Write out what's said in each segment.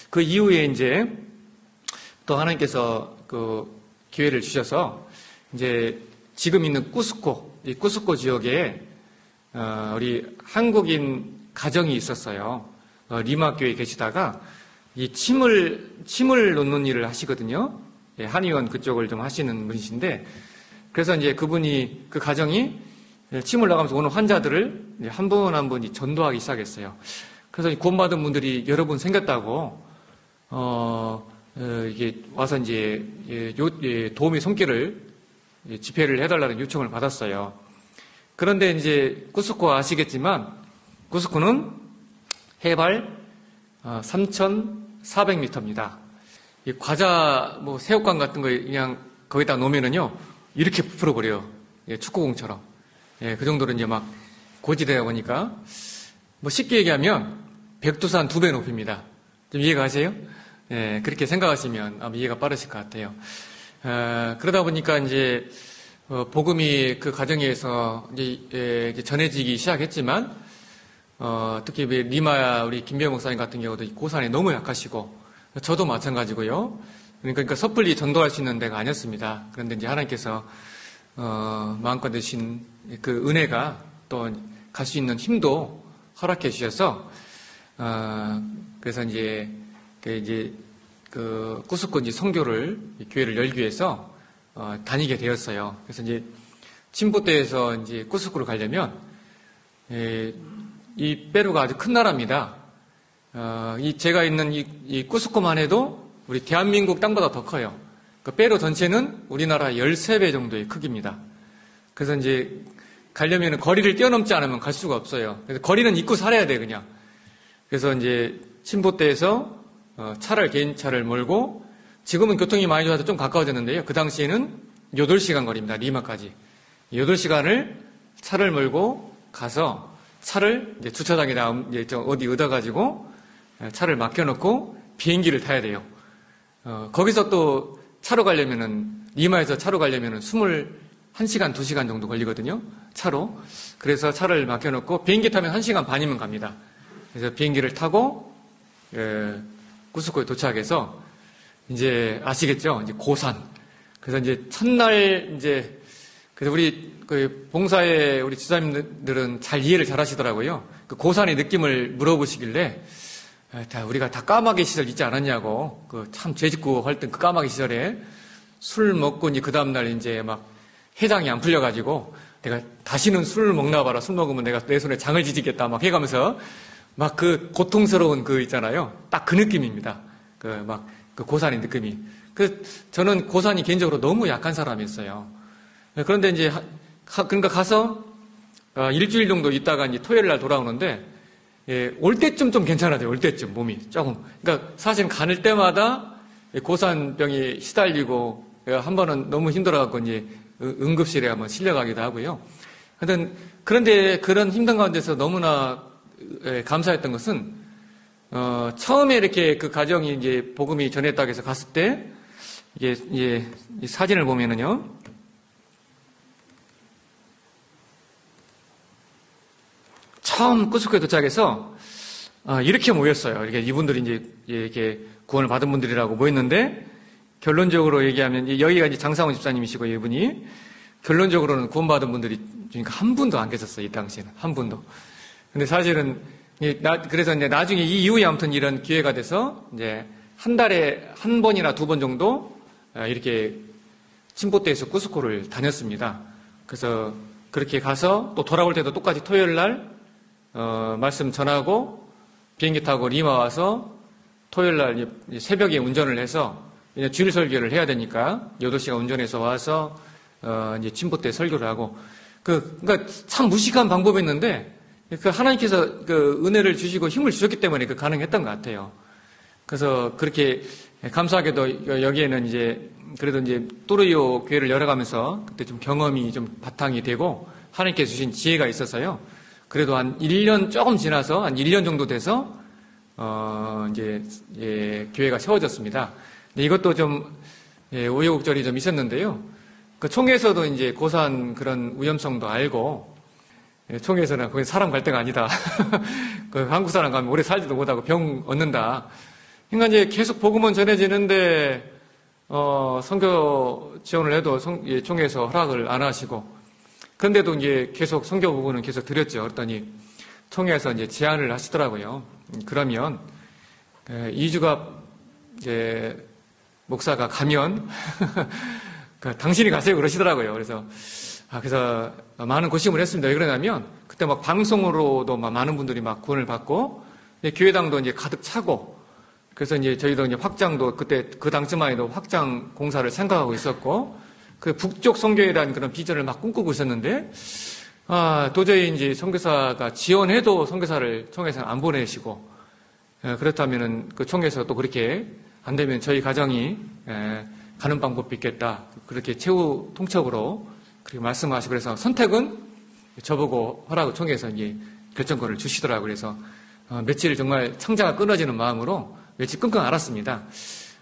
그 이후에 이제 또 하나님께서 그 기회를 주셔서 이제 지금 있는 쿠스코, 이 쿠스코 지역에 우리 한국인 가정이 있었어요. 리마 교회에 계시다가 이 침을 놓는 일을 하시거든요. 예, 한의원 그쪽을 좀 하시는 분이신데, 그래서 이제 그분이, 그 가정이 침을 나가면서 오는 환자들을 한 분 한 분이 전도하기 시작했어요. 그래서 구원받은 분들이 여러 분 생겼다고, 이게 와서 이제, 도움의 손길을 집회를 해달라는 요청을 받았어요. 그런데 이제 쿠스코 아시겠지만, 쿠스코는 해발 3,400m입니다. 이 과자, 새우깡 같은 거 그냥 거기다 놓으면은요, 이렇게 부풀어버려요. 예, 축구공처럼. 예, 그 정도로 이제 막 고지대다 보니까, 쉽게 얘기하면, 백두산 2배 높입니다. 좀 이해가 가세요? 예, 그렇게 생각하시면 아마 이해가 빠르실 것 같아요. 그러다 보니까 이제, 복음이 그 가정에서 이제 전해지기 시작했지만, 특히 리마 우리 김배영 목사님 같은 경우도 고산에 너무 약하시고, 저도 마찬가지고요. 그러니까 섣불리 전도할 수 있는 데가 아니었습니다. 그런데 이제 하나님께서, 마음껏 주신 그 은혜가 또 갈 수 있는 힘도 허락해 주셔서, 그래서 이제, 쿠스코 이제 선교를, 교회를 열기 위해서, 다니게 되었어요. 그래서 이제, 침부대에서 이제 쿠스코를 가려면, 이 페루가 아주 큰 나라입니다. 제가 있는 이 쿠스코만 해도 우리 대한민국 땅보다 더 커요. 그 페루 전체는 우리나라 13배 정도의 크기입니다. 그래서 이제 가려면 거리를 뛰어넘지 않으면 갈 수가 없어요. 그래서 거리는 잊고 살아야 돼, 그냥. 그래서 이제 침보대에서 개인차를 몰고, 지금은 교통이 많이 좋아서 좀 가까워졌는데요. 그 당시에는 8시간 거리입니다. 리마까지. 8시간을 차를 몰고 가서 차를 이제 주차장에다 이제 어디 얻어가지고 차를 맡겨놓고 비행기를 타야 돼요. 거기서 또 차로 가려면은, 리마에서 차로 가려면은 21시간, 2시간 정도 걸리거든요. 차로. 그래서 차를 맡겨놓고 비행기 타면 1시간 반이면 갑니다. 그래서 비행기를 타고, 쿠스코에 도착해서, 이제 아시겠죠? 이제 고산. 그래서 이제 첫날 그래서 우리 봉사의 우리 지사님들은 잘 이해를 잘 하시더라고요. 그 고산의 느낌을 물어보시길래, 우리가 다 까마귀 시절 있지 않았냐고, 참 죄짓고 할 땐 그 까마귀 시절에 술 먹고 이제 그 다음날 이제 막 해장이 안 풀려가지고 내가 다시는 술을 먹나 봐라. 술 먹으면 내가 내 손에 장을 지지겠다. 막 해가면서 막 그 고통스러운 있잖아요. 딱 그 느낌입니다. 그 고산의 느낌이. 저는 고산이 개인적으로 너무 약한 사람이었어요. 그런데 이제, 그러니까 가서, 일주일 정도 있다가 이제 토요일 날 돌아오는데, 예, 올 때쯤 좀 괜찮아져요. 올 때쯤 몸이 조금. 그러니까 사실은 가는 때마다 고산병이 시달리고, 한 번은 너무 힘들어갖고 이제 응급실에 한번 실려가기도 하고요. 그런데 그런 힘든 가운데서 너무나 감사했던 것은, 처음에 이렇게 그 가정이 이제 복음이 전했다고 해서 갔을 때, 이게 이 사진을 보면은요, 처음 쿠스코에 도착해서, 이렇게 모였어요. 이분들이 이제, 이렇게 구원을 받은 분들이라고 모였는데, 결론적으로 얘기하면, 여기가 이제 장상훈 집사님이시고, 이분이, 결론적으로는 구원받은 분들이, 그러니까 한 분도 안 계셨어요. 이 당시에는. 한 분도. 근데 사실은, 그래서 이제 나중에 이 이후에 아무튼 이런 기회가 돼서, 이제, 한 달에 한 번이나 2번 정도, 이렇게, 침보대에서 쿠스코를 다녔습니다. 그래서, 그렇게 가서, 또 돌아올 때도 똑같이 토요일 날, 말씀 전하고, 비행기 타고 리마 와서, 토요일 날 새벽에 운전을 해서, 이제 주일 설교를 해야 되니까, 8시간 운전해서 와서, 이제 침보대 설교를 하고, 그러니까 참 무식한 방법이었는데, 하나님께서 은혜를 주시고 힘을 주셨기 때문에 가능했던 것 같아요. 그래서 그렇게 감사하게도 여기에는 이제, 그래도 이제 또르이오 교회를 열어가면서 그때 좀 경험이 좀 바탕이 되고, 하나님께서 주신 지혜가 있어서요. 그래도 한 1년 조금 지나서, 한 1년 정도 돼서, 교회가 세워졌습니다. 근데 이것도 좀, 우여곡절이 좀 있었는데요. 그 총회에서도 이제 고산 그런 위험성도 알고, 총회에서는 거기 사람 갈 데가 아니다. 한국 사람 가면 오래 살지도 못하고 병 얻는다. 그러니까 이제 계속 복음은 전해지는데, 선교 지원을 해도 총회에서 허락을 안 하시고, 그런데도 이제 계속 선교 부분은 계속 드렸죠. 그랬더니 총회에서 이제 제안을 하시더라고요. 그러면, 이주갑 이제 목사가 가면, 당신이 가세요. 그러시더라고요. 그래서 많은 고심을 했습니다. 왜 그러냐면, 그때 막 방송으로도 막 많은 분들이 막 구원을 받고, 교회당도 이제 가득 차고, 그래서 이제 저희도 이제 확장도 그때 그 당시만 해도 확장 공사를 생각하고 있었고, 그 북쪽 선교회라는 그런 비전을 막 꿈꾸고 있었는데, 도저히 이제 선교사가 지원해도 선교사를 총회에서는 안 보내시고, 그렇다면은 그 총회에서 또 그렇게 안 되면 저희 가정이 가는 방법이 있겠다. 그렇게 최후 통첩으로 그렇게 말씀하시고, 그래서 선택은 저보고 허락을 총회에서 이제 결정권을 주시더라고요. 그래서 며칠 정말 창자가 끊어지는 마음으로 며칠 끙끙 앓았습니다.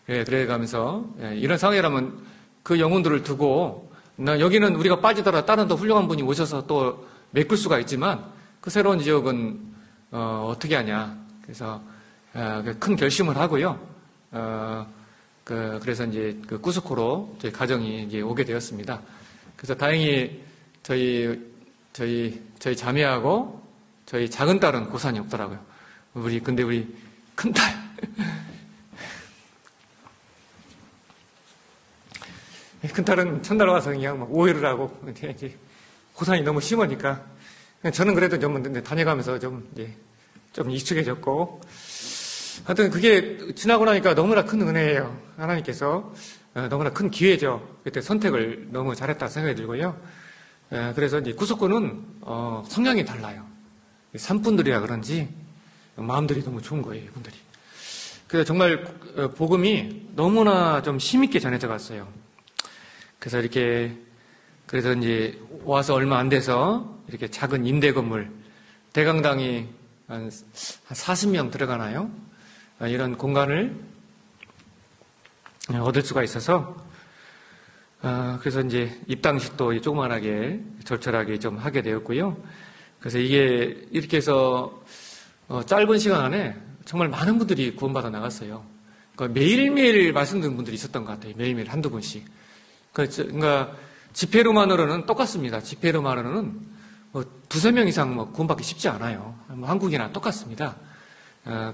그래가면서 이런 상황이라면 그 영혼들을 두고 여기는 우리가 빠지더라 다른 더 훌륭한 분이 오셔서 또 메꿀 수가 있지만 그 새로운 지역은 어떻게 하냐. 그래서 큰 결심을 하고요. 그래서 이제 그 쿠스코로 저희 가정이 이제 오게 되었습니다. 그래서 다행히 저희 자매하고 저희 작은 딸은 고산이 없더라고요. 근데 우리 큰 딸. 큰 딸은 첫날 와서 그냥 막 오해를 하고, 이제 고산이 너무 심하니까. 저는 그래도 좀 다녀가면서 좀 익숙해졌고. 하여튼 그게 지나고 나니까 너무나 큰 은혜예요. 하나님께서 너무나 큰 기회죠. 그때 선택을 너무 잘했다 생각이 들고요. 그래서 이제 구속구는 성향이 달라요. 산분들이라 그런지 마음들이 너무 좋은 거예요, 이분들이. 그래서 정말 복음이 너무나 좀 힘있게 전해져 갔어요. 그래서 이제 와서 얼마 안 돼서 이렇게 작은 임대 건물, 대강당이 한 40명 들어가나요? 이런 공간을 얻을 수가 있어서, 그래서 이제 입당식도 조그만하게 절철하게 좀 하게 되었고요. 그래서 이게 이렇게 해서 짧은 시간 안에 정말 많은 분들이 구원받아 나갔어요. 그러니까 매일매일 말씀 듣는 분들이 있었던 것 같아요. 매일매일 한두 분씩. 그러니까 집회로만으로는 똑같습니다. 집회로만으로는 두세 명 이상 구원받기 쉽지 않아요. 한국이나 똑같습니다.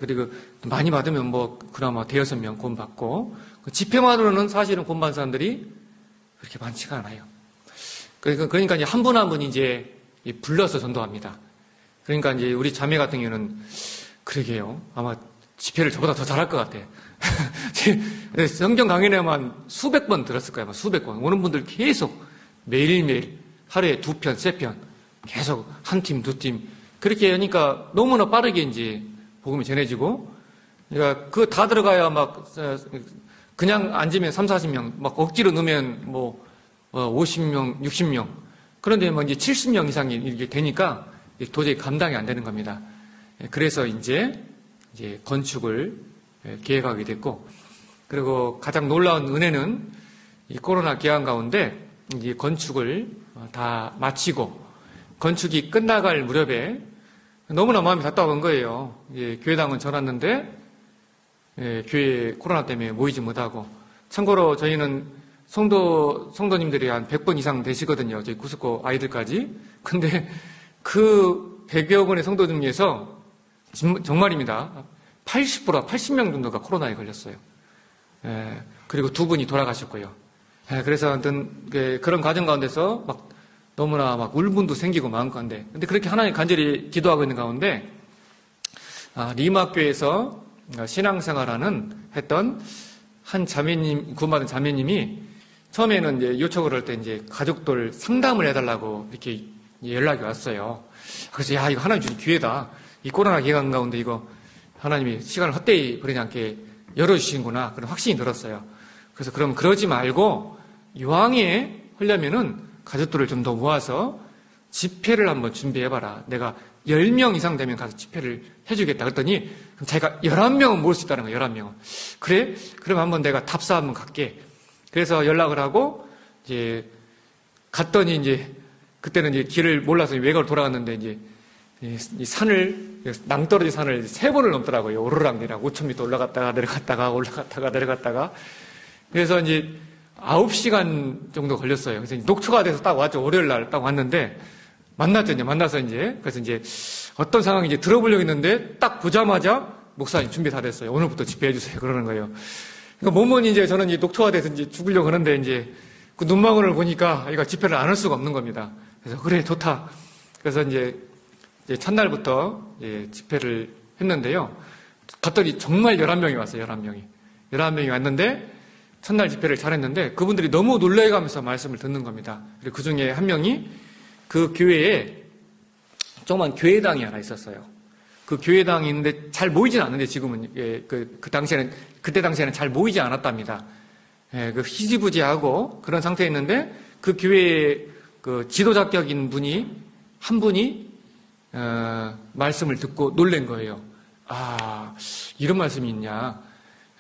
그리고 많이 받으면 그나마 대여섯 명 구원받고, 집회만으로는 사실은 구원받은 사람들이 그렇게 많지가 않아요. 그러니까 이제 한 분 한 분이 이제 불러서 전도합니다. 그러니까 이제 우리 자매 같은 경우는 그러게요. 아마 집회를 저보다 더 잘할 것 같아. 성경 강연에만 수백 번 들었을 거예요. 수백 번. 오는 분들 계속 매일매일 하루에 2편, 3편 계속 한 팀, 두 팀 그렇게 하니까 너무나 빠르게 이제 복음이 전해지고, 그러니까 그거 다 들어가야 그냥 앉으면 3, 40명, 억지로 넣으면 50명, 60명. 그런데 이제 70명 이상이 이렇게 되니까 도저히 감당이 안 되는 겁니다. 그래서 이제 건축을 계획하게 됐고, 그리고 가장 놀라운 은혜는 이 코로나 기간 가운데 이 건축을 다 마치고 건축이 끝나갈 무렵에 너무나 마음이 답답한 거예요. 교회당은 전왔는데 교회 코로나 때문에 모이지 못하고, 참고로 저희는 성도님들이 한 100번 이상 되시거든요. 저희 구스코 아이들까지. 근데 그 100여 분의 성도 중에서 정말입니다. 80명 정도가 코로나에 걸렸어요. 그리고 2분이 돌아가셨고요. 그래서 아무튼 그런 과정 가운데서 너무나 울분도 생기고 마음 가운데. 근데 그렇게 하나님 간절히 기도하고 있는 가운데, 리마교에서 신앙생활하는 했던 한 자매님, 구원받은 자매님이 처음에는 이제 요청을 할 때 이제 가족들 상담을 해달라고 이렇게 연락이 왔어요. 그래서 이거 하나님 주신 기회다. 이 코로나 기간 가운데 이거 하나님이 시간을 헛되이 버리지 않게 열어주시는구나. 그런 확신이 들었어요. 그래서 그럼 그러지 말고 이왕에 하려면은 가족들을 좀 더 모아서 집회를 한번 준비해봐라. 내가 10명 이상 되면 가서 집회를 해주겠다. 그랬더니 그럼 자기가 11명은 모을 수 있다는 거예요. 11명은. 그래? 그럼 한번 내가 답사 한번 갈게. 그래서 연락을 하고 이제 갔더니 이제 그때는 이제 길을 몰라서 외곽으로 돌아갔는데 이제 이 산을, 낭떠러지 산을 3번을 넘더라고요. 오르락내리락 5,000m 올라갔다가 내려갔다가. 그래서 이제 9시간 정도 걸렸어요. 그래서 녹초가 돼서 딱 왔죠. 월요일 날 딱 왔는데, 만나서 이제, 그래서 이제 어떤 상황인지 들어보려고 했는데, 딱 보자마자 목사님 준비 다 됐어요. 오늘부터 집회해주세요. 그러는 거예요. 그러니까 몸은 이제 저는 이제 녹초가 돼서 이제 죽으려고 하는데, 이제 그 눈망울을 보니까 이거 집회를 안 할 수가 없는 겁니다. 그래서 그래, 좋다. 그래서 이제 첫날부터 집회를 했는데요. 갔더니 정말 11명이 왔어요. 11명이 왔는데, 첫날 집회를 잘했는데 그분들이 너무 놀래가면서 말씀을 듣는 겁니다. 그리고 그 중에 한 명이 그 교회에 조그만 교회당이 하나 있었어요. 그 교회당이 있는데 잘 모이진 않는데 지금은 그때 당시에는 잘 모이지 않았답니다. 그 희지부지하고 그런 상태였는데 그 교회의 그 지도자격인 한 분이 말씀을 듣고 놀란 거예요. 아, 이런 말씀이 있냐.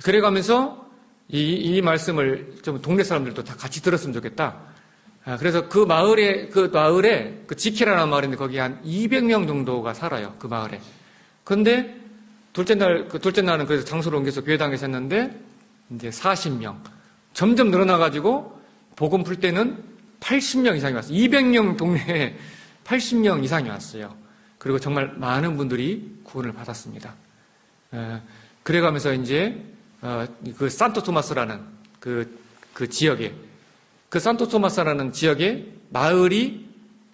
그래가면서 이 말씀을 좀 동네 사람들도 다 같이 들었으면 좋겠다. 그래서 그 마을에, 그 지키라는 마을인데 거기 한 200명 정도가 살아요. 그 마을에. 그런데 둘째 날은 그래서 장소를 옮겨서 교회당에서 했는데 이제 40명. 점점 늘어나가지고 복음 풀 때는 80명 이상이 왔어요. 200명 동네에 80명 이상이 왔어요. 그리고 정말 많은 분들이 구원을 받았습니다. 그래가면서 이제 그 산토토마스라는 그 지역에, 그 산토토마스라는 지역에 마을이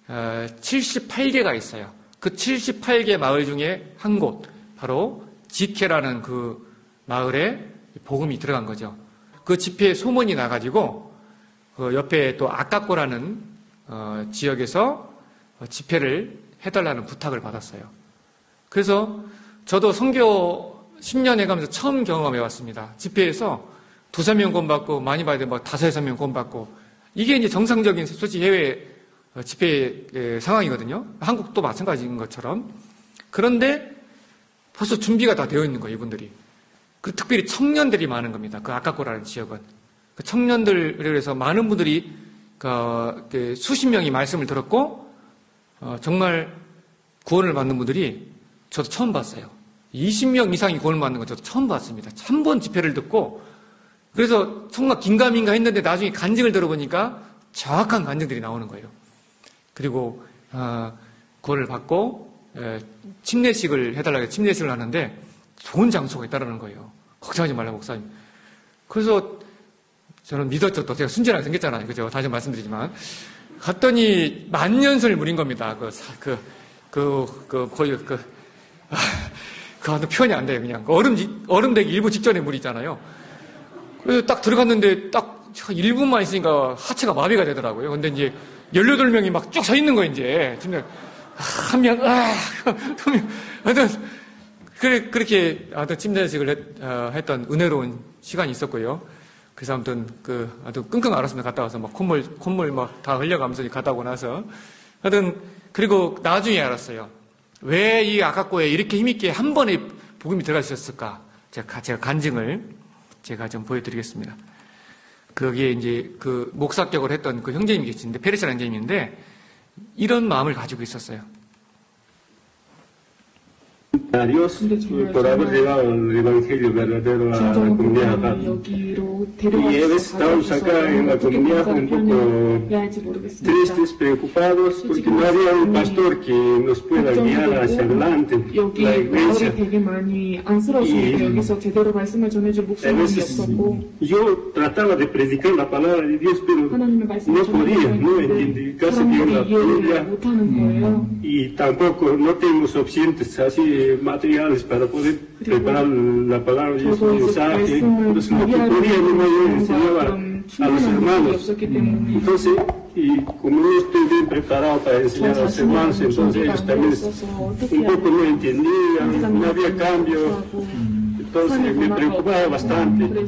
78개가 있어요. 그 78개 마을 중에 한 곳, 바로 지케라는 그 마을에 복음이 들어간 거죠. 그 집회에 소문이 나가지고 그 옆에 또 아까꼬라는 지역에서 집회를 해달라는 부탁을 받았어요. 그래서 저도 선교 10년 해가면서 처음 경험해 왔습니다. 집회에서 2-3명 구원받고, 많이 봐야 되면 5-6명 구원받고, 이게 이제 정상적인 솔직히 해외 집회 상황이거든요. 한국도 마찬가지인 것처럼. 그런데 벌써 준비가 다 되어 있는 거예요, 이분들이. 그 특별히 청년들이 많은 겁니다. 그 아까코라는 지역은. 그 청년들에 의해서 많은 분들이 수십 명이 말씀을 들었고, 정말 구원을 받는 분들이 저도 처음 봤어요. 20명 이상이 구원을 받는 건 저도 처음 봤습니다. 한 번 집회를 듣고, 그래서 정말 긴가민가 했는데 나중에 간증을 들어보니까 정확한 간증들이 나오는 거예요. 그리고 구원을 받고 침례식을 해달라고 해서 침례식을 하는데 좋은 장소가 있다는 거예요. 걱정하지 말라 목사님. 그래서 저는 믿었죠. 또 제가 순진하게 생겼잖아요. 그죠? 다시 말씀드리지만 갔더니 만년설 물인 겁니다. 그거 표현이 안 돼요. 그냥 얼음 되기 일부 직전에 물이잖아요. 그래서 딱 들어갔는데 딱 1분만 있으니까 하체가 마비가 되더라고요. 근데 이제 18명이 막 쭉 서 있는 거예요, 이제. 한 명, 두 명. 하여튼, 그렇게 침례식을 했던 은혜로운 시간이 있었고요. 그래서 아무튼, 아주 끙끙 앓았습니다. 갔다 와서 막 콧물 막 다 흘려가면서 갔다 오고 나서. 하여튼, 그리고 나중에 알았어요. 왜 이 아까코에 이렇게 힘있게 한 번에 복음이 들어갈 수 있었을까? 제가 간증을 제가 좀 보여드리겠습니다. 거기에 이제 그 목사격을 했던 그 형제님이 계시는데, 페레시라는 형제님인데, 이런 마음을 가지고 있었어요. A Dios por haber llevado el Evangelio verdadero a la comunidad acá. Y a veces estábamos acá en la comunidad un poco tristes, preocupados, porque no había un pastor que nos pueda guiar hacia adelante, la iglesia. Y a veces yo trataba de predicar la palabra de Dios, pero no podía, no entendí casi bien la Biblia. Y tampoco no tenemos suficientes así materiales para poder preparar la palabra de Dios, el mensaje. Entonces lo que podía no enseñaba a los hermanos. Entonces, y como no estoy bien preparado para enseñar a los hermanos, entonces ellos también un poco no entendían, no había cambio. entonces me preocupaba bastante y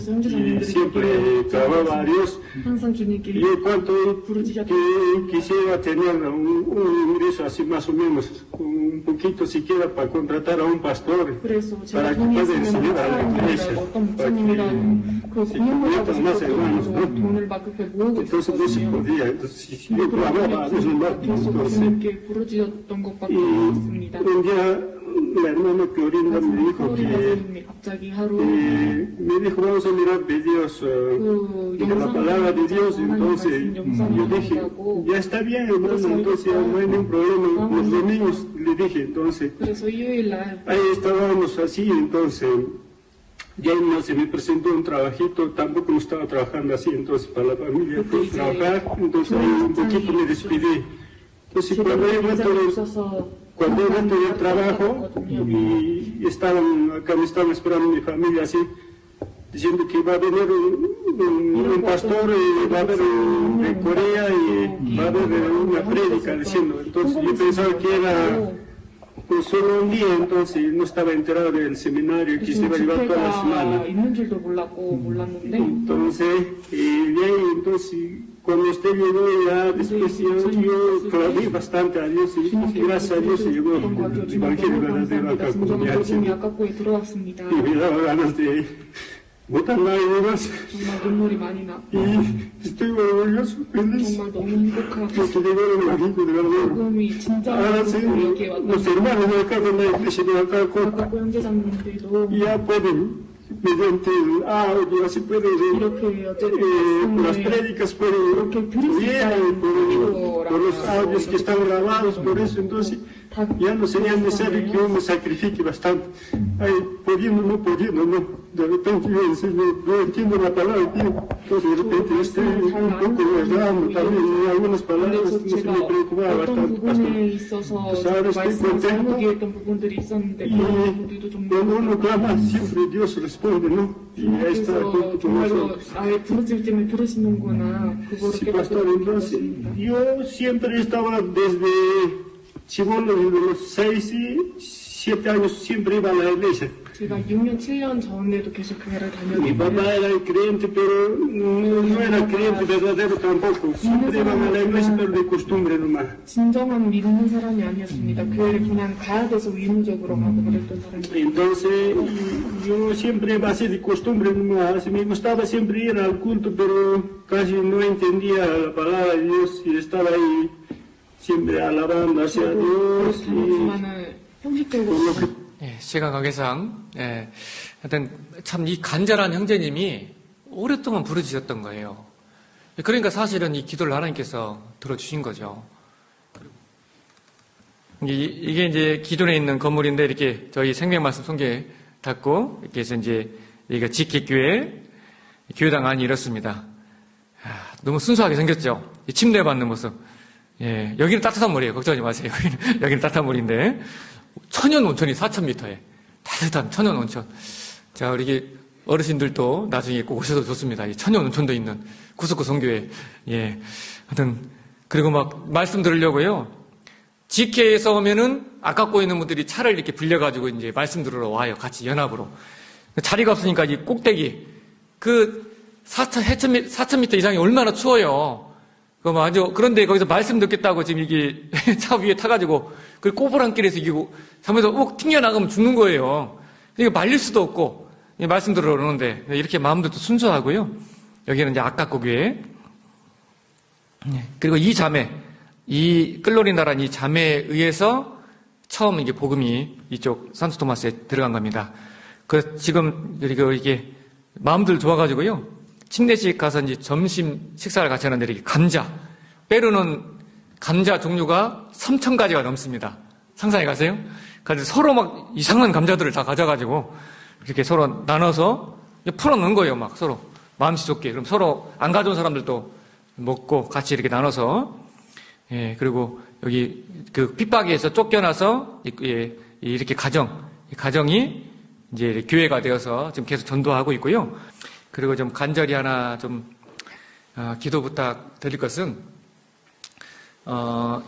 siempre clamaba a Dios. Y en cuanto que quisiera tener un ingreso así más o menos, un poquito siquiera para contratar a un pastor, para que pueda enseñar a la iglesia, para que se conviertan más hermanos, ¿no? Entonces no se podía, entonces yo clamaba a Dios y un día la hermana Clorinda me dijo vamos a mirar videos de la palabra de Dios. Entonces yo dije, ya está bien hermano, entonces ya no hay ningún problema. Los domingos le dije, entonces ahí estábamos así, entonces ya no se me presentó un trabajito, tampoco no estaba trabajando así, entonces para la familia fui a trabajar, entonces ahí un poquito me despedí. Entonces cuando he vuelto del trabajo y me estaban esperando mi familia así, diciendo que va a venir un pastor, va a haber de Corea y va a haber una prédica diciendo. Entonces yo pensaba que era pues, solo un día, entonces no estaba enterado del seminario que se iba a llevar toda la semana. Entonces, cuando usted llegó ya después yo clamé bastante a Dios y gracias a Dios se llegó el Evangelio verdadero acá con mi alma. Y me daba ganas de botar lágrimas. Y estoy orgulloso, feliz, porque llegó el Evangelio de verdad. Ahora sí, los hermanos de acá de la iglesia de acá ya pueden, mediante el audio, así pueden las prédicas pueden por los audios que están grabados, por eso entonces ya no sería necesario que uno sacrifique bastante. Pudiendo, no. De repente yo entiendo la palabra, entonces de repente yo estoy un poco errando también en algunas palabras, no se me preocupaba bastante, pastor. Pues ahora estoy contento y cuando uno clama siempre Dios responde, ¿no? Y ahí está junto con nosotros. Sí, pastor, entonces yo siempre estaba desde chibolo, desde los 6 y 7 años siempre iba a la iglesia. Mi papá era creyente, pero no era creyente verdadero tampoco. Siempre iba a la iglesia, pero de costumbre nomás. Entonces, yo siempre iba así de costumbre nomás. Me gustaba siempre ir al culto, pero casi no entendía la palabra de Dios y estaba ahí siempre alabando hacia Dios. 시간 관계상, 하여튼 참 이 간절한 형제님이 오랫동안 부르짖었던 거예요. 그러니까 사실은 이 기도를 하나님께서 들어주신 거죠. 이게 이제 기존에 있는 건물인데 이렇게 저희 생명말씀 성경에 닫고 이렇게 해서 이제 여기가 지키교회, 교회당 안이 이렇습니다. 너무 순수하게 생겼죠? 침대 받는 모습. 예, 여기는 따뜻한 물이에요. 걱정하지 마세요. 여기는 따뜻한 물인데. 천연 온천이 4,000m에 따뜻한 천연 온천. 자, 우리 어르신들도 나중에 꼭 오셔도 좋습니다. 이 천연 온천도 있는 구스코 성교회. 예. 하여튼, 그리고 막 말씀 들으려고요. 지케에서 오면은 아깝고 있는 분들이 차를 이렇게 빌려가지고 이제 말씀 들으러 와요. 같이 연합으로. 자리가 없으니까 이 꼭대기. 4,000m 이상이 얼마나 추워요. 그런데 거기서 말씀 듣겠다고 지금 이게 차 위에 타가지고, 그 꼬부랑길에서 이기고, 잠에서 욱 튕겨나가면 죽는 거예요. 이거 말릴 수도 없고, 말씀 들으러 오는데, 이렇게 마음들도 순수하고요. 여기는 이제 아까코 교회. 그리고 이 자매, 이 끌로리나라는 이 자매에 의해서 처음 이게 복음이 이쪽 산토토마스에 들어간 겁니다. 그 지금 이게 마음들 좋아가지고요. 침례식 가서 이제 점심 식사를 같이 하는데 이렇게 감자, 페루는 감자 종류가 3,000가지가 넘습니다. 상상해 가세요? 그래서 서로 막 이상한 감자들을 다 가져가지고 이렇게 서로 나눠서 풀어놓은 거예요. 막 서로 마음씨 좋게. 그럼 서로 안 가져온 사람들도 먹고 같이 이렇게 나눠서. 예, 그리고 여기 그 핍박에서 쫓겨나서 이렇게 가정이 이제 교회가 되어서 지금 계속 전도하고 있고요. 그리고 좀 간절히 하나 좀 기도 부탁드릴 것은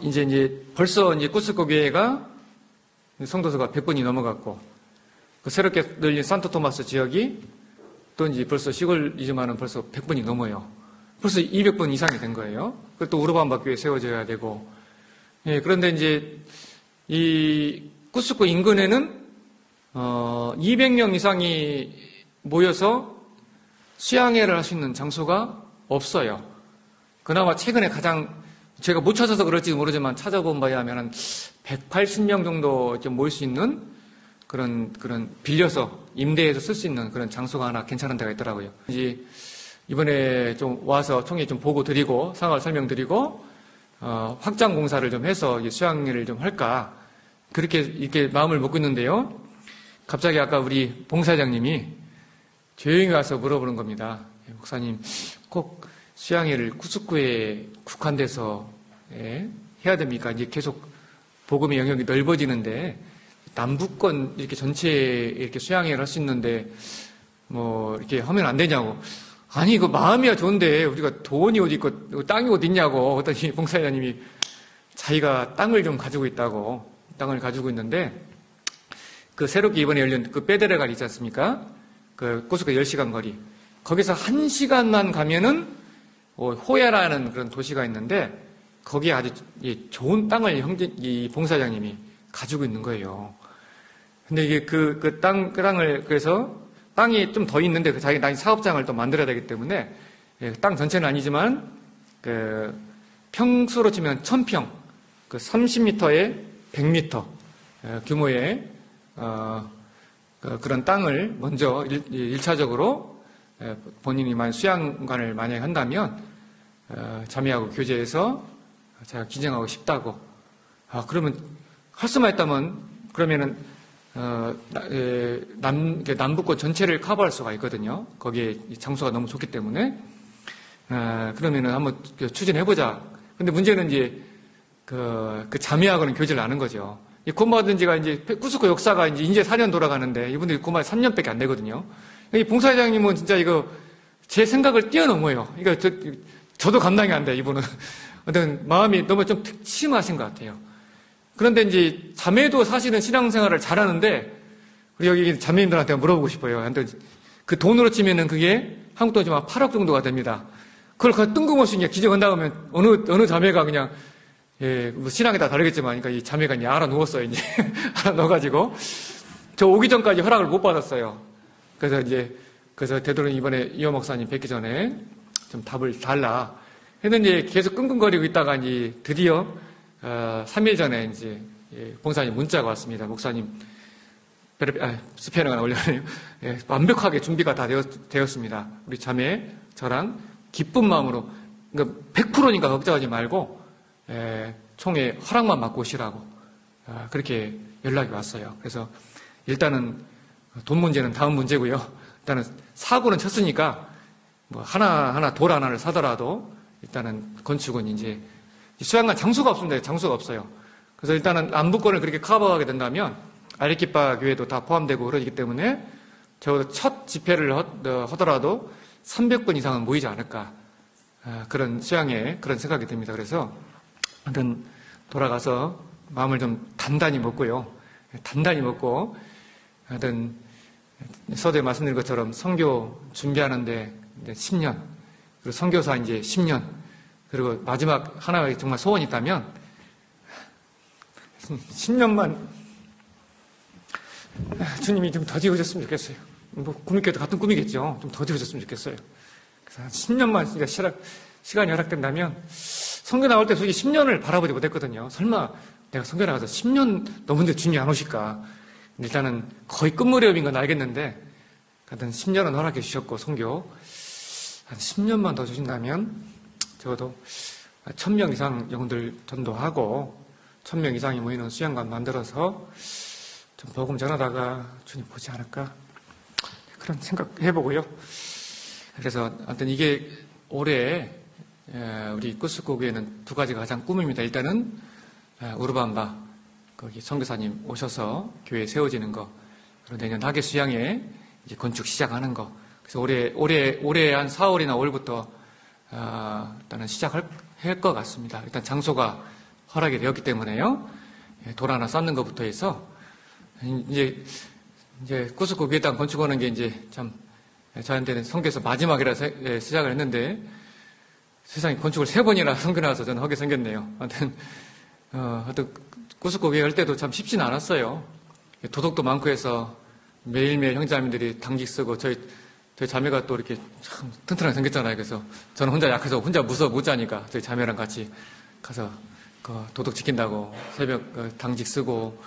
이제 벌써 이제 꾸스코 교회가 성도수가 100분이 넘어갔고 그 새롭게 늘린 산토토마스 지역이 또 이제 벌써 시골이지만은 벌써 100분이 넘어요. 벌써 200분 이상이 된 거예요. 그리고 또 우르반바 교회 세워져야 되고. 예, 그런데 이제 이 꾸스코 인근에는 200명 이상이 모여서 수양회를 할 수 있는 장소가 없어요. 그나마 최근에 가장 제가 못 찾아서 그럴지 모르지만 찾아본 바에 하면 180명 정도 좀 모일 수 있는 그런 빌려서 임대해서 쓸 수 있는 그런 장소가 하나 괜찮은 데가 있더라고요. 이제 이번에 좀 와서 총회 좀 보고 드리고 상황을 설명드리고 확장 공사를 좀 해서 수양회를 좀 할까 그렇게 이렇게 마음을 먹고 있는데요. 갑자기 아까 우리 봉사장님이 조용히 와서 물어보는 겁니다. 목사님 꼭 수양회를 꾸스코에 국한돼서 해야 됩니까? 이제 계속 복음의 영역이 넓어지는데 남북권 이렇게 전체에 이렇게 수양회를 할 수 있는데 뭐 이렇게 하면 안 되냐고. 아니 이거 마음이야 좋은데 우리가 돈이 어디 있고 땅이 어디 있냐고. 그랬더니 봉사장님이 자기가 땅을 좀 가지고 있다고. 땅을 가지고 있는데 그 새롭게 이번에 열린 그 페데레갈 있지 않습니까? 그 꾸스코 10시간 거리. 거기서 1시간만 가면은 호야라는 그런 도시가 있는데 거기에 아주 좋은 땅을 이 봉사장님이 가지고 있는 거예요. 근데 이게 그 땅을 그래서 땅이 좀 더 있는데 자기 사업장을 또 만들어야 되기 때문에 땅 전체는 아니지만 그 평수로 치면 1000평, 그 30m에 100m 규모의 그런 땅을 먼저 1차적으로 본인이 만약 수양관을 만약에 한다면 자매하고 교제해서 제가 기증하고 싶다고. 그러면 할 수만 있다면 그러면은 남북권 전체를 커버할 수가 있거든요. 거기에 장소가 너무 좋기 때문에 그러면은 한번 추진해보자. 근데 문제는 이제 그 자매하고는 교제를 안 하는 거죠. 이 고마든 지가 이제 꾸스코 역사가 이제 4년 돌아가는데 이분들이 고마 3년밖에 안 되거든요. 이 봉사장님은 진짜 이거 제 생각을 뛰어넘어요. 그러니까 저도 감당이 안 돼, 이분은. 어떤 마음이 너무 좀 특심하신 것 같아요. 그런데 이제 자매도 사실은 신앙생활을 잘하는데 우리 여기 자매님들한테 물어보고 싶어요. 그 돈으로 치면은 그게 한국 돈 지금 8억 정도가 됩니다. 그걸 뜬금없이 그냥 기증한다 하면 어느 자매가 그냥 뭐 신앙에 다 다르겠지만, 그러니까 이 자매가 이제 알아 누웠어요, 이제. 알아 넣어가지고. 저 오기 전까지 허락을 못 받았어요. 그래서 되도록 이번에 이호 목사님 뵙기 전에 좀 답을 달라. 했는데 계속 끙끙거리고 있다가 이제 드디어, 3일 전에 이제, 봉사님 문자가 왔습니다. 목사님, 스페인어가 하나 올려네요. 완벽하게 준비가 다 되었습니다. 우리 자매, 저랑 기쁜 마음으로, 그러니까 100%니까 걱정하지 말고, 총회 허락만 받고 오시라고 그렇게 연락이 왔어요. 그래서 일단은 돈 문제는 다음 문제고요. 일단은 사고는 쳤으니까 뭐 하나 돌 하나를 사더라도 일단은 건축은 이제 수양관 장소가 없습니다. 장소가 없어요. 그래서 일단은 남북권을 그렇게 커버하게 된다면 아리키파 교회도 다 포함되고 그러기 때문에 적어도 첫 집회를 하더라도 300분 이상은 모이지 않을까 그런 수양에 그런 생각이 듭니다. 그래서 하여튼 돌아가서 마음을 좀 단단히 먹고요. 단단히 먹고 하여튼 서두에 말씀드린 것처럼 선교 준비하는데 10년 그리고 선교사 이제 10년 그리고 마지막 하나가 정말 소원이 있다면 10년만 주님이 좀 더디어졌으면 좋겠어요. 뭐 꿈이께도 같은 꿈이겠죠. 좀 더디어졌으면 좋겠어요. 그래서 한 10년만 시간이 허락된다면 선교 나올 때 솔직히 10년을 바라보지 못했거든요. 설마 내가 선교 나가서 10년 넘은데 주님이 안 오실까? 일단은 거의 끝무렵인 건 알겠는데 하여튼 10년은 허락해 주셨고 선교 한 10년만 더 주신다면 적어도 1000명 이상 영들 전도하고 1000명 이상이 모이는 수양관 만들어서 좀 복음 전하다가 주님 보지 않을까? 그런 생각 해보고요. 그래서 하여튼 이게 올해 우리 꾸스코 교회는 두 가지가 가장 꿈입니다. 일단은 우르반바 거기 선교사님 오셔서 교회 세워지는 거, 그리고 내년 하계 수양에 이제 건축 시작하는 거. 그래서 올해 한 4월이나 5월부터 일단은 시작할 것 같습니다. 일단 장소가 허락이 되었기 때문에요. 돌 하나 쌓는 것부터 해서 이제 이제 꾸스코 교회당 건축하는 게 이제 참 저한테는 선교에서 마지막이라 시작을 했는데 세상에 건축을 3번이나 섬겨놔서 저는 하게 생겼네요. 하여튼 꾸스코 교회 할 때도 참 쉽진 않았어요. 도덕도 많고 해서 매일매일 형제자매들이 당직 쓰고 저희 자매가 또 이렇게 참 튼튼하게 생겼잖아요. 그래서 저는 혼자 약해서 혼자 무서워 못 자니까 저희 자매랑 같이 가서 도덕 지킨다고 새벽 당직 쓰고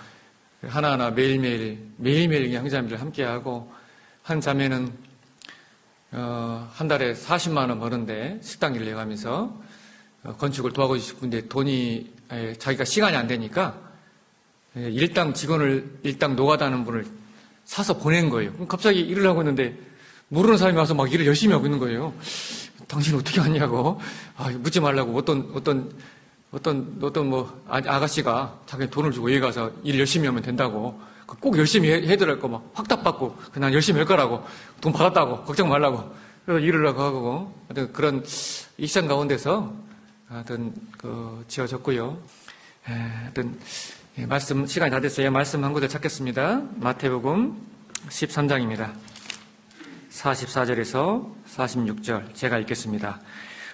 하나하나 매일매일 형제자매들 함께하고 한 자매는 한 달에 40만 원 버는데 식당 일을 해가면서 건축을 도와주고 싶은데 돈이 자기가 시간이 안 되니까 일당 직원을 일당 노가다는 분을 사서 보낸 거예요. 그럼 갑자기 일을 하고 있는데 모르는 사람이 와서 막 일을 열심히 하고 있는 거예요. 당신 어떻게 하냐고 묻지 말라고 어떤 뭐 아가씨가 자기 돈을 주고 여기 가서 일 열심히 하면 된다고 꼭 열심히 해드릴 거 막 확답받고 그냥 열심히 할 거라고 돈 받았다고 걱정 말라고 그래서 일을 하고 하여튼 그런 일상 가운데서 하여튼 지어졌고요. 하여튼 말씀 시간이 다 됐어요. 말씀 한 구절 찾겠습니다. 마태복음 13장입니다. 44절에서 46절 제가 읽겠습니다.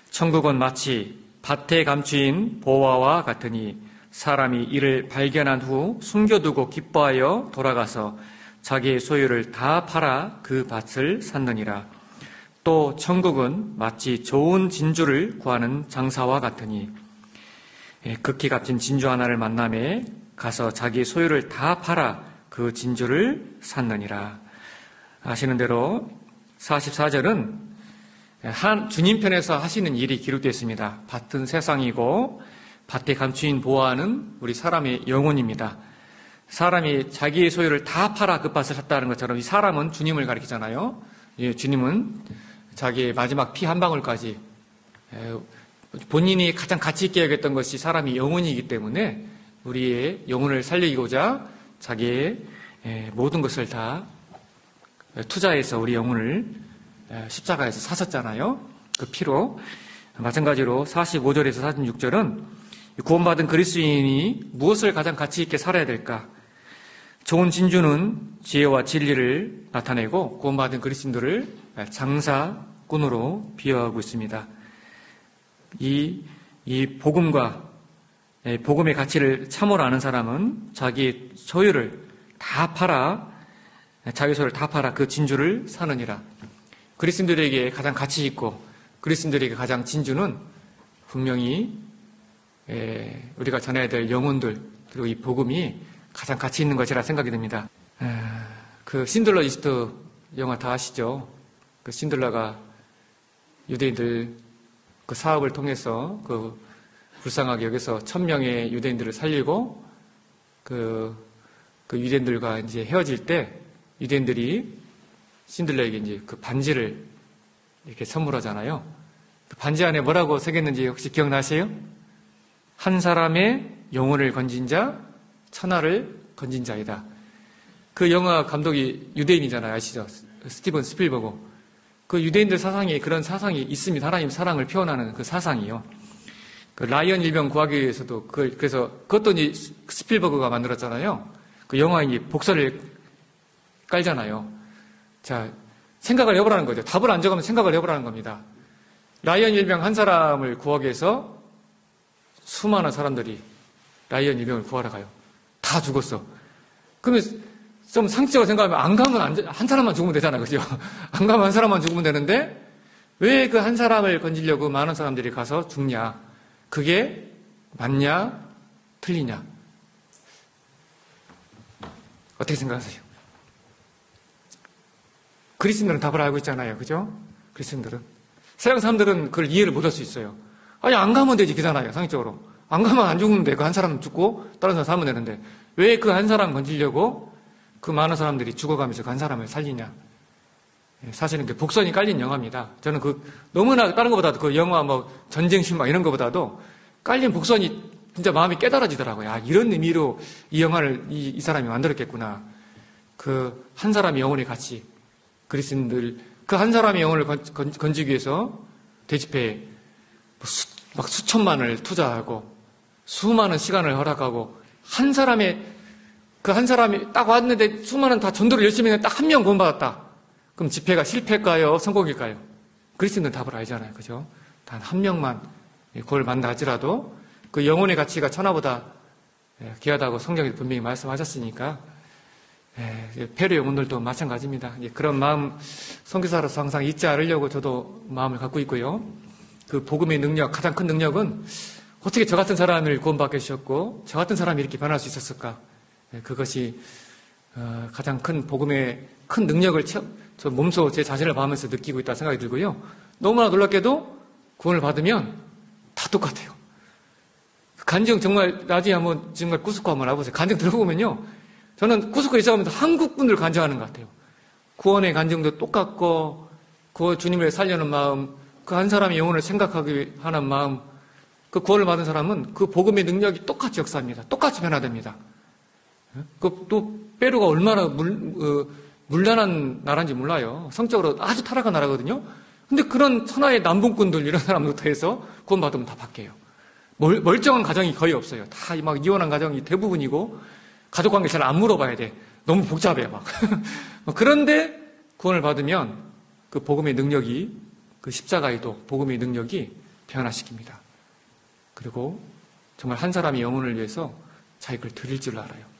천국은 마치 밭에 감추인 보화와 같으니 사람이 이를 발견한 후 숨겨두고 기뻐하여 돌아가서 자기의 소유를 다 팔아 그 밭을 샀느니라. 또 천국은 마치 좋은 진주를 구하는 장사와 같으니 극히 값진 진주 하나를 만남에 가서 자기의 소유를 다 팔아 그 진주를 샀느니라. 아시는 대로 44절은 주님 편에서 하시는 일이 기록되어 있습니다. 밭은 세상이고 밭에 감추인 보화는 우리 사람의 영혼입니다. 사람이 자기의 소유를 다 팔아 그 밭을 샀다는 것처럼 이 사람은 주님을 가리키잖아요. 주님은 자기의 마지막 피 한 방울까지 본인이 가장 가치 있게 여겼던 것이 사람이 영혼이기 때문에 우리의 영혼을 살리고자 자기의 모든 것을 다 투자해서 우리 영혼을 십자가에서 사셨잖아요. 그 피로. 마찬가지로 45절에서 46절은 구원받은 그리스도인이 무엇을 가장 가치 있게 살아야 될까? 좋은 진주는 지혜와 진리를 나타내고 구원받은 그리스도인들을 장사꾼으로 비유하고 있습니다. 이 복음의 가치를 참으로 아는 사람은 자기 소유를 다 팔아 그 진주를 사느니라. 그리스도인들에게 가장 가치 있고 그리스도인들에게 가장 진주는 분명히 우리가 전해야 될 영혼들 그리고 이 복음이 가장 가치 있는 것이라 생각이 듭니다. 그 신들러 리스트 영화 다 아시죠? 그 신들러가 유대인들 그 사업을 통해서 그 불쌍하게 여기서 1000명의 유대인들을 살리고 그 유대인들과 이제 헤어질 때 유대인들이 신들러에게 이제 그 반지를 이렇게 선물하잖아요. 그 반지 안에 뭐라고 새겼는지 혹시 기억나세요? 한 사람의 영혼을 건진 자, 천하를 건진 자이다. 그 영화 감독이 유대인이잖아요. 아시죠? 스티븐 스필버그. 그 유대인들 사상에 그런 사상이 있습니다. 하나님 사랑을 표현하는 그 사상이요. 그 라이언 일병 구하기 위해서도 그래서 그것도 이제 스필버그가 만들었잖아요. 그 영화에 이제 복사를 깔잖아요. 자, 생각을 해보라는 거죠. 답을 안 적으면 생각을 해보라는 겁니다. 라이언 일병 한 사람을 구하기 위해서 수많은 사람들이 라이언 일병을 구하러 가요. 다 죽었어. 그러면 좀 상식적으로 생각하면 안 가면 한 사람만 죽으면 되잖아요. 그죠? 안 가면 한 사람만 죽으면 되는데 왜 그 한 사람을 건지려고 많은 사람들이 가서 죽냐? 그게 맞냐? 틀리냐? 어떻게 생각하세요? 그리스도인들은 답을 알고 있잖아요. 그죠? 그리스도인들은. 세상 사람들은 그걸 이해를 못할 수 있어요. 아니, 안 가면 되지, 그잖아요. 상식적으로. 안 가면 안 죽으면 돼. 그 한 사람 죽고 다른 사람 살면 되는데 왜 그 한 사람 건지려고 그 많은 사람들이 죽어가면서 그 한 사람을 살리냐. 사실은 그 복선이 깔린 영화입니다. 저는 너무나 다른 것보다도 그 영화 전쟁 신막 이런 것보다도 깔린 복선이 진짜 마음이 깨달아지더라고요. 아, 이런 의미로 이 영화를 이 사람이 만들었겠구나. 그 한 사람의 영혼의 가치. 그리스도인들 그 한 사람의 영혼을 건지기 위해서 대집회에 막 수천만을 투자하고 수많은 시간을 허락하고 한 사람의 그 한 사람이 딱 왔는데 수많은 다 전도를 열심히 했는데 딱 한 명 구원받았다. 그럼 집회가 실패일까요? 성공일까요? 그리스도는 답을 알잖아요. 그죠? 단 한 명만 구원을 받는다 할지라도 그 영혼의 가치가 천하보다 귀하다고 성경에 분명히 말씀하셨으니까 페루 영혼들도 마찬가지입니다. 그런 마음 선교사로서 항상 잊지 않으려고 저도 마음을 갖고 있고요. 그 복음의 능력, 가장 큰 능력은 어떻게 저 같은 사람을 구원받게 하셨고 저 같은 사람이 이렇게 변할 수 있었을까? 그것이 가장 큰 복음의 큰 능력을 저 몸소 제 자신을 봐하면서 느끼고 있다는 생각이 들고요. 너무나 놀랍게도 구원을 받으면 다 똑같아요. 간증 정말 나중에 한번 정말 꾸스코 한번 와보세요. 간증 들어보면요. 저는 꾸스코 이사하면서 한국 분들 간증하는 것 같아요. 구원의 간증도 똑같고 그 주님을 살려는 마음, 그 한 사람의 영혼을 생각하기 하는 마음, 그 구원을 받은 사람은 그 복음의 능력이 똑같이 역사합니다. 똑같이 변화됩니다. 또 페루가 얼마나 물란한 나라인지 몰라요. 성적으로 아주 타락한 나라거든요. 근데 그런 천하의 남봉꾼들 이런 사람부터 해서 구원받으면 다 바뀌어요. 멀쩡한 가정이 거의 없어요. 다 막 이혼한 가정이 대부분이고 가족관계 잘 안 물어봐야 돼. 너무 복잡해 막. 그런데 구원을 받으면 그 복음의 능력이 그 십자가에도 복음의 능력이 변화시킵니다. 그리고 정말 한 사람의 영혼을 위해서 자기 걸 드릴 줄 알아요.